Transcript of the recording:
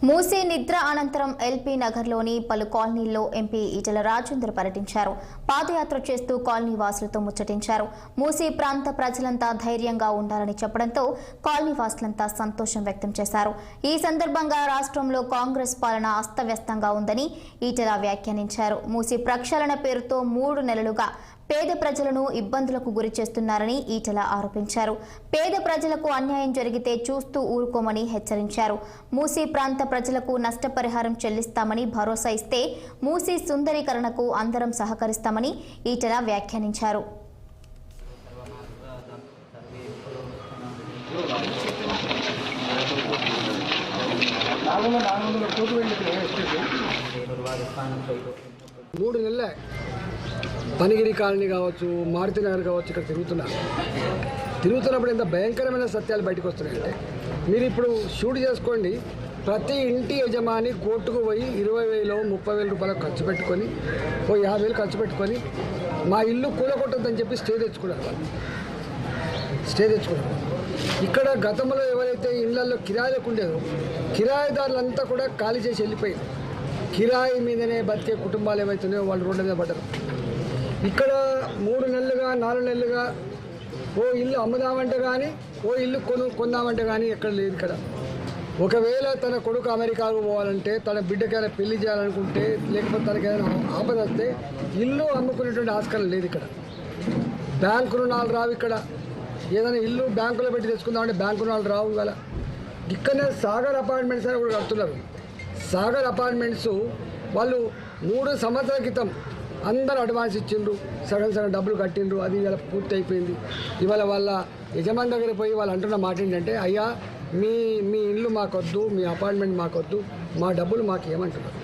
మూసీ నిద్ర అనంతరం ఎల్పీ నగర్లోని పలు కాలనీల్లో ఎంపీ ఈటెల రాజేందర్ పర్యటించారు. పాదయాత్ర చేస్తూ కాలనీ వాసులతో ముచ్చటించారు. మూసీ ప్రాంత ప్రజలంతా ధైర్యంగా ఉండాలని చెప్పడంతో కాలనీ వాసులంతా సంతోషం వ్యక్తం చేశారు. ఈ సందర్భంగా రాష్ట్రంలో కాంగ్రెస్ పాలన అస్తవ్యస్తంగా ఉందని ఈటెల వ్యాఖ్యానించారు. మూసీ ప్రక్షాళన పేరుతో 3 నెలలుగా పేద ప్రజలను ఇబ్బందులకు గురి చేస్తున్నారని ఈటెల ఆరోపించారు. పేద ప్రజలకు అన్యాయం జరిగితే చూస్తూ ఊరుకోమని హెచ్చరించారు. మూసీ ప్రాంత ప్రజలకు నష్టపరిహారం చెల్లిస్తామని భరోసా ఇస్తే మూసీ సుందరీకరణకు అందరం సహకరిస్తామని ఈటెల వ్యాఖ్యానించారు. పనిగిరి కాలనీ కావచ్చు, మారుతి నగర్ కావచ్చు, ఇక్కడ తిరుగుతున్నప్పుడు ఎంత భయంకరమైన సత్యాలు బయటకు వస్తున్నాయంటే, మీరు ఇప్పుడు షూట్ చేసుకోండి. ప్రతి ఇంటి యజమాని కోర్టుకు పోయి 20,000 30,000 రూపాయలు ఖర్చు పెట్టుకొని 50,000 ఖర్చు పెట్టుకొని మా ఇల్లు కూలగొట్టద్దని చెప్పి స్టే తెచ్చుకున్నారు. ఇక్కడ గతంలో ఎవరైతే ఇళ్లలో కిరాయిలకు ఉండేదో కిరాయిదారులంతా కూడా ఖాళీ చేసి వెళ్ళిపోయారు. కిరాయి మీదనే బతికే కుటుంబాలు ఏవైతున్నాయో వాళ్ళు రోడ్ల మీద పడ్డారు. ఇక్కడ 3 నెలలుగా 4 నెలలుగా ఓ ఇల్లు అమ్ముదామంటే కానీ ఓ ఇల్లు కొందామంటే కానీ ఎక్కడ లేదు. ఇక్కడ ఒకవేళ తన కొడుకు అమెరికాకు పోవాలంటే, తన బిడ్డకైనా పెళ్లి చేయాలనుకుంటే, లేకపోతే తనకైనా ఆపద వస్తే ఇల్లు అమ్ముకునేటువంటి ఆస్కారం లేదు. ఇక్కడ బ్యాంకు రుణాలు రావు. ఇక్కడ ఏదైనా ఇల్లు బ్యాంకులో పెట్టి తెచ్చుకుందామంటే బ్యాంకు రుణాలు రావు. ఇవాళ ఇక్కడనే సాగర్ అపార్ట్మెంట్స్ అని కూడా కడుతున్నారు. సాగర్ అపార్ట్మెంట్స్ వాళ్ళు 3 సంవత్సరాల క్రితం అందరూ అడ్వాన్స్ ఇచ్చిండ్రు, సగం డబ్బులు కట్టిండ్రు. అది ఇవాళ పూర్తి అయిపోయింది. ఇవాళ వాళ్ళ యజమాని దగ్గర పోయి వాళ్ళు అంటున్న మాట ఏంటంటే, అయ్యా మీ ఇల్లు మాకొద్దు, మీ అపార్ట్మెంట్ మాకొద్దు, మా డబ్బులు మాకు ఏమంటున్నారు.